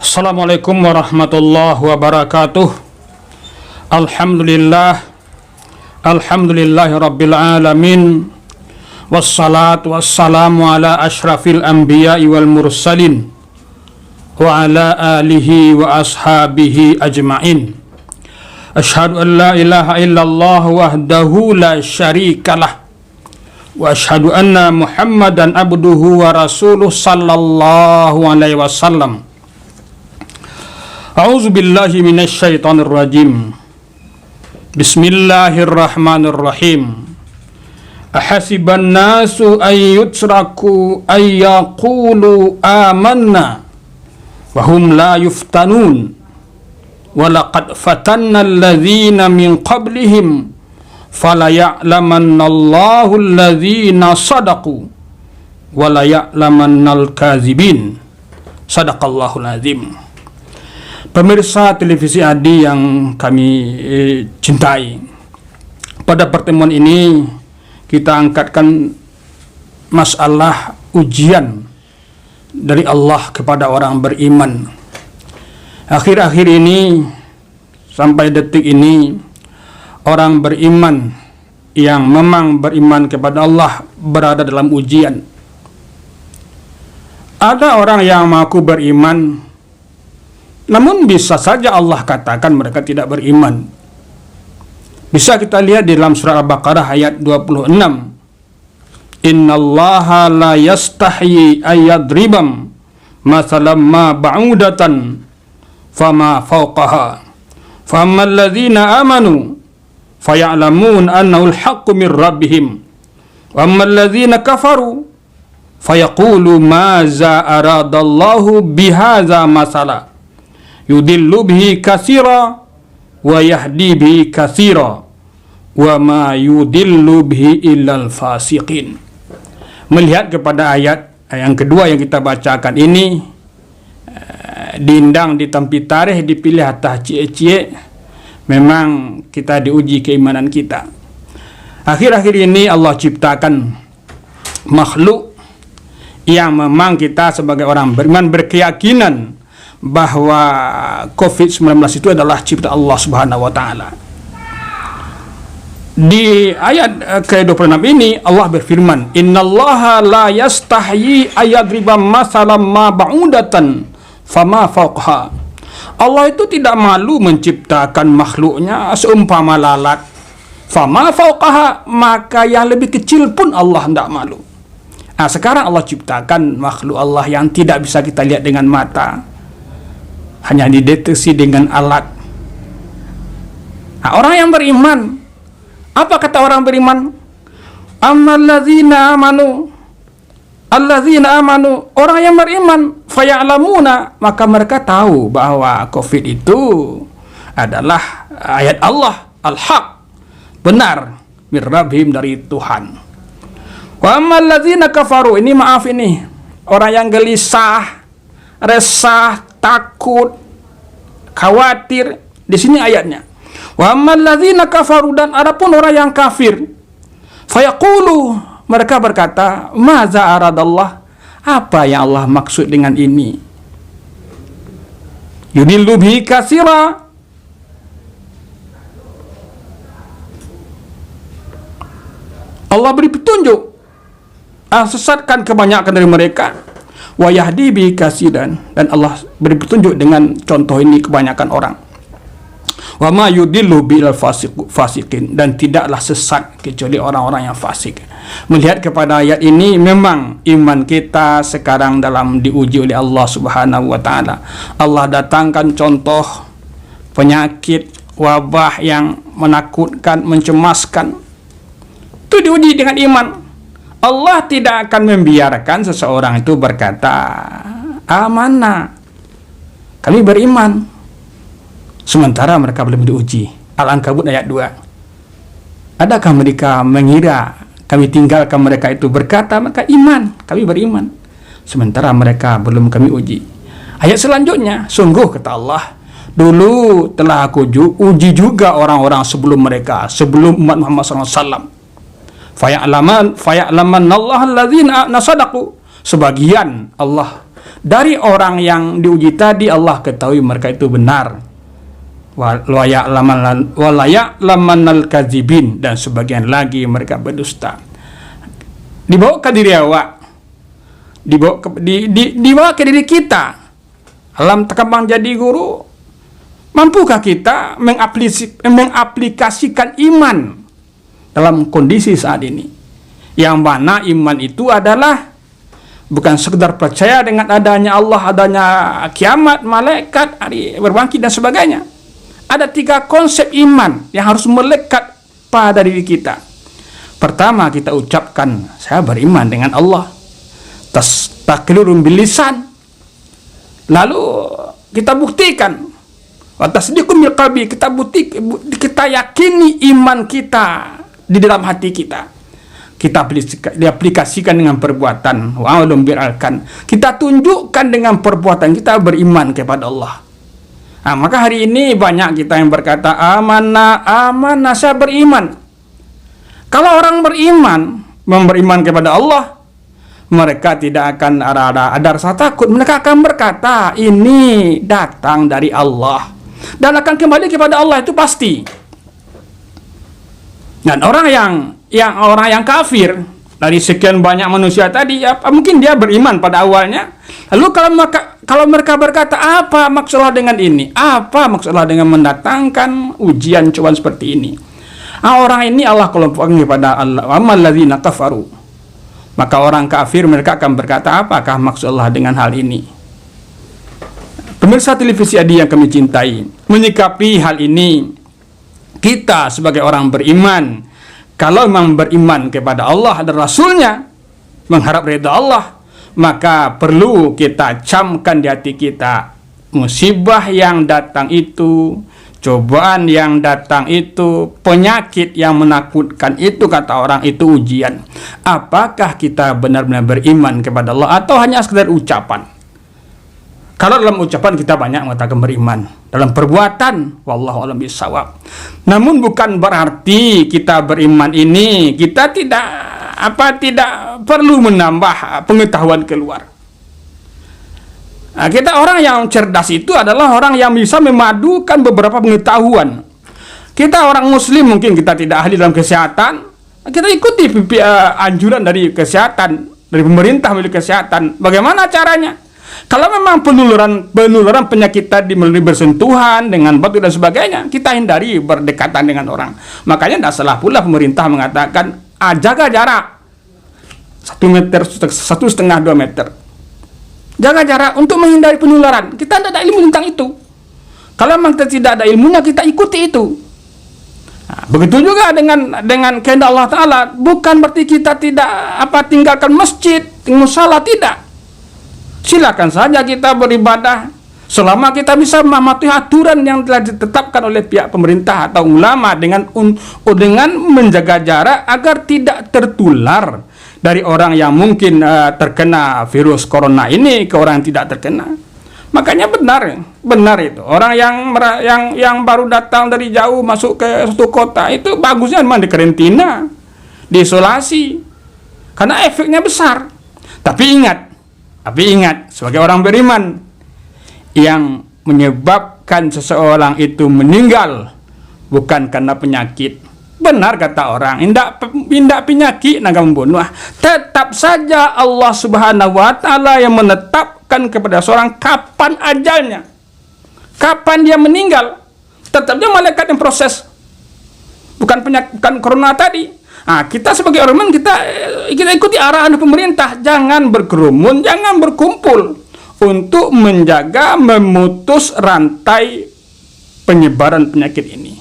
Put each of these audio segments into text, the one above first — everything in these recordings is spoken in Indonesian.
Assalamualaikum warahmatullahi wabarakatuh. Alhamdulillahi rabbil alamin. Wassalatu wassalamu ala ashrafil anbiya'i wal mursalin wa ala alihi wa ashabihi ajma'in. Ashhadu an la ilaha illallah wahdahu la syarikalah wa ashhadu anna Muhammadan abduhu wa rasuluh sallallahu alaihi wasallam. A'udzu billahi minasy syaithanir rajim. Bismillahirrahmanirrahim. Ahasiban nasu ay yutraku ay yaqulu amanna wa hum la yuftanun. Wa laqad fatanna alladhina min qablihim fala ya'lamanna Allahu alladhina sadaqu wa la ya'lamannal kadzibin. Shadaqallahul azim. Pemirsa televisi Adi yang kami cintai, pada pertemuan ini kita angkatkan masalah ujian dari Allah kepada orang beriman. Akhir-akhir ini sampai detik ini, orang beriman yang memang beriman kepada Allah berada dalam ujian. Ada orang yang mengaku beriman, namun bisa saja Allah katakan mereka tidak beriman. Bisa kita lihat di dalam surah Al-Baqarah ayat 26. Innallaha la yastahyi ayyadribam mathalam ma ba'udatan fama fawqaha fammal ladzina amanu faya'lamun annahu al-haqqu min rabbihim wa ammal ladzina kafaru fayaqulu maza aradallahu bihadza masala yudillu bihi katsira wa yahdi bihi katsira wa ma yudillu bihi illal fasiqin. Melihat kepada ayat yang kedua yang kita bacakan ini, diindang, ditampi tarikh, dipilih atas cie-cie, memang kita diuji keimanan kita. Akhir-akhir ini Allah ciptakan makhluk yang memang kita sebagai orang beriman berkeyakinan bahwa COVID-19 itu adalah cipta Allah Subhanahu wa taala. Di ayat ke-26 ini Allah berfirman, "Innallaha la yastahyi ayadriba masalam ma ba'udatan fama fawqaha." Allah itu tidak malu menciptakan makhluknya seumpama lalat. Fama fawqaha, maka yang lebih kecil pun Allah tidak malu. Nah, sekarang Allah ciptakan makhluk Allah yang tidak bisa kita lihat dengan mata, hanya dideteksi dengan alat. Nah, orang yang beriman, apa kata orang beriman? Alladzina amanu, orang yang beriman, faya'lamuna, maka mereka tahu bahwa COVID itu adalah ayat Allah, al-haq, benar, min rabbihim, dari Tuhan. Wa amalladzina kafaru, ini maaf ini, orang yang gelisah, resah, takut, khawatir, di sini ayatnya. Wa amalladzina kafaru, dan adapun orang yang kafir, fayaqulu, mereka berkata, maza aradallah, apa yang Allah maksud dengan ini? Yudillu bihi katsira, Allah beri petunjuk, sesatkan kebanyakan dari mereka. Wa yahdi bihi katsiran, dan Allah beri petunjuk dengan contoh ini kebanyakan orang. Wa ma yudillu bil fasiqin, dan tidaklah sesat kecuali orang-orang yang fasik. Melihat kepada ayat ini, memang iman kita sekarang dalam diuji oleh Allah Subhanahu wa taala. Allah datangkan contoh penyakit, wabah yang menakutkan, mencemaskan. Itu diuji dengan iman. Allah tidak akan membiarkan seseorang itu berkata, amanah, kami beriman, sementara mereka belum diuji. Al-Ankabut ayat 2. Adakah mereka mengira kami tinggalkan mereka itu berkata, maka iman, kami beriman, sementara mereka belum kami uji. Ayat selanjutnya, sungguh kata Allah, dulu telah aku uji juga orang-orang sebelum mereka, sebelum umat Muhammad SAW. Faya'laman Allah alladzina sadaqu, sebagian Allah dari orang yang diuji tadi Allah ketahui mereka itu benar. Wala ya'lamanal kadzibin, dan sebagian lagi mereka berdusta. Dibawa ke diri awak, dibawa ke diri kita. Alam terkembang jadi guru, mampukah kita mengaplikasikan iman dalam kondisi saat ini? Yang mana iman itu adalah bukan sekedar percaya dengan adanya Allah, adanya kiamat, malaikat, hari berbangkit dan sebagainya. Ada 3 konsep iman yang harus melekat pada diri kita. Pertama, kita ucapkan saya beriman dengan Allah, taklirun bil lisan. Lalu kita buktikan, watasdiqun bil qalbi, kita yakini iman kita di dalam hati kita. Kita diaplikasikan dengan perbuatan, kita tunjukkan dengan perbuatan kita beriman kepada Allah. Nah, maka hari ini banyak kita yang berkata amanah saya beriman. Kalau orang beriman kepada Allah, mereka tidak akan ada rasa takut. Mereka akan berkata ini datang dari Allah dan akan kembali kepada Allah, itu pasti. Dan orang yang kafir dari sekian banyak manusia tadi, mungkin dia beriman pada awalnya. Lalu kalau mereka berkata, apa maksud Allah dengan ini? Apa maksud Allah dengan mendatangkan ujian cobaan seperti ini? Orang ini Allah kelompokkan kepada Allah, amalladzina kafaru. Maka orang kafir mereka akan berkata, apakah maksud Allah dengan hal ini? Pemirsa televisi Adi yang kami cintai, menyikapi hal ini, kita sebagai orang beriman, kalau memang beriman kepada Allah dan Rasulnya, mengharap ridha Allah, maka perlu kita camkan di hati kita, musibah yang datang itu, cobaan yang datang itu, penyakit yang menakutkan itu, kata orang itu ujian. Apakah kita benar-benar beriman kepada Allah atau hanya sekedar ucapan? Kalau dalam ucapan kita banyak mengatakan beriman, dalam perbuatan wallahu a'lam bishawab. Namun bukan berarti kita beriman ini kita tidak perlu menambah pengetahuan keluar. Nah, kita orang yang cerdas itu adalah orang yang bisa memadukan beberapa pengetahuan. Kita orang muslim mungkin kita tidak ahli dalam kesehatan, kita ikuti anjuran dari kesehatan, dari pemerintah melalui kesehatan. Bagaimana caranya? Kalau memang penularan penyakit tadi melalui bersentuhan dengan batu dan sebagainya, kita hindari berdekatan dengan orang. Makanya tidak salah pula pemerintah mengatakan jaga jarak 1 meter, 1,5 2 meter. Jaga jarak untuk menghindari penularan. Kita tidak ada ilmu tentang itu. Kalau memang kita tidak ada ilmunya, kita ikuti itu. Nah, begitu juga dengan kehendak Allah Ta'ala. Bukan berarti kita tidak tinggalkan masjid, musala, tidak. Silakan saja kita beribadah selama kita bisa mematuhi aturan yang telah ditetapkan oleh pihak pemerintah atau ulama dengan menjaga jarak agar tidak tertular dari orang yang mungkin terkena virus corona ini ke orang yang tidak terkena. Makanya benar itu. Orang yang baru datang dari jauh masuk ke suatu kota itu bagusnya memang dikarantina, diisolasi, karena efeknya besar. Tapi ingat, sebagai orang beriman, yang menyebabkan seseorang itu meninggal bukan karena penyakit. Benar kata orang, indak penyakit naga membunuh. Tetap saja Allah Subhanahu wa Ta'ala yang menetapkan kepada seorang kapan ajalnya, kapan dia meninggal. Tetapnya malaikat yang proses, bukan corona tadi. Nah, kita sebagai orang kita ikuti arahan pemerintah, jangan berkerumun, jangan berkumpul untuk memutus rantai penyebaran penyakit ini.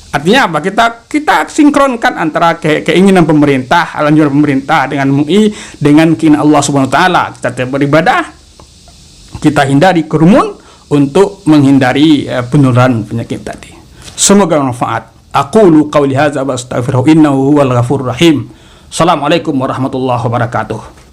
Artinya apa? Kita sinkronkan antara keinginan pemerintah, anjuran pemerintah dengan MUI, dengan keinginan Allah Subhanahu wa Ta'ala. Kita beribadah, kita hindari kerumun untuk menghindari penularan penyakit tadi. Semoga bermanfaat. Aqulu qawli hadza wa astaghfiruhu innahu huwal ghafurur rahim. Assalamualaikum warahmatullahi wabarakatuh.